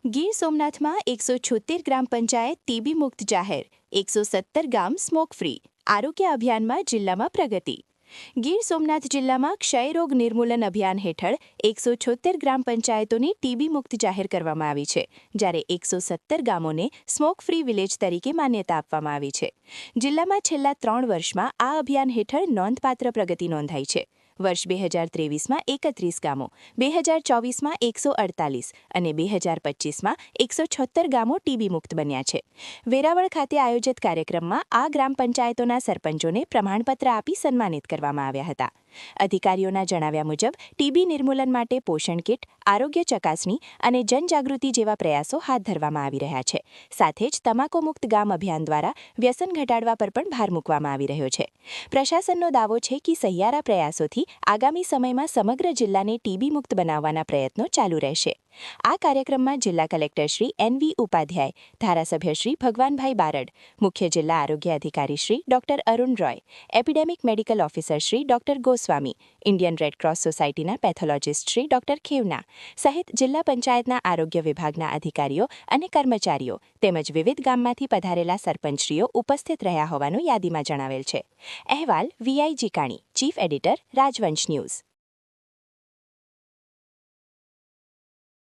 ગીર સોમનાથમાં 176 ગ્રામ પંચાયત ટીબી મુક્ત જાહેર, 117 ગામ સ્મોક ફ્રી. આરોગ્ય અભિયાનમાં જિલ્લામાં પ્રગતિ. ગીર સોમનાથ જિલ્લામાં ક્ષયરોગ નિર્મૂલન અભિયાન હેઠળ 176 ગ્રામ પંચાયતોને ટીબી મુક્ત જાહેર કરવામાં આવી છે, જ્યારે 117 ગામોને સ્મોક ફ્રી વિલેજ તરીકે માન્યતા આપવામાં આવી છે. જિલ્લામાં છેલ્લા 3 વર્ષમાં આ અભિયાન હેઠળ નોંધપાત્ર પ્રગતિ નોંધાઈ છે. વર્ષ 2023માં 31 ગામો, 2024માં 148 અને 2025માં 176 ગામો ટીબી મુક્ત બન્યા છે. વેરાવળ ખાતે આયોજિત કાર્યક્રમમાં આ ગ્રામ પંચાયતોના સરપંચોને પ્રમાણપત્ર આપી સન્માનિત કરવામાં આવ્યા હતા. અધિકારીઓના જણાવ્યા મુજબ ટીબી નિર્મૂલન માટે પોષણ કીટ, આરોગ્ય ચકાસણી અને જનજાગૃતિ જેવા પ્રયાસો હાથ ધરવામાં આવી રહ્યા છે. સાથે જ તમાકુ મુક્ત ગામ અભિયાન દ્વારા વ્યસન ઘટાડવા પર પણ ભાર મૂકવામાં આવી રહ્યો છે. પ્રશાસનનો દાવો છે કે સહિયારા પ્રયાસોથી આગામી સમયમાં સમગ્ર જિલ્લાને ટીબી મુક્ત બનાવવાના પ્રયત્નો ચાલુ રહેશે. આ કાર્યક્રમમાં જિલ્લા કલેક્ટર શ્રી એન.વી. ઉપાધ્યાય, ધારાસભ્ય શ્રી ભગવાનભાઈ બારડ, મુખ્ય જિલ્લા આરોગ્ય અધિકારી Shri doctor Arun Roy, epidemic medical officer Shri doctor Goswami, Indian Red Cross સોસાયટીના પેથોલોજીસ્ટ શ્રી ડોક્ટર ખેવના સહિત જિલ્લા પંચાયતના આરોગ્ય વિભાગના અધિકારીઓ અને કર્મચારીઓ તેમજ વિવિધ ગામમાંથી પધારેલા સરપંચશ્રીઓ ઉપસ્થિત રહ્યા હોવાનું યાદીમાં જણાવેલ છે. અહેવાલ વીઆઈ જીકાણી, ચીફ એડિટર, રાજવંશ ન્યૂઝ.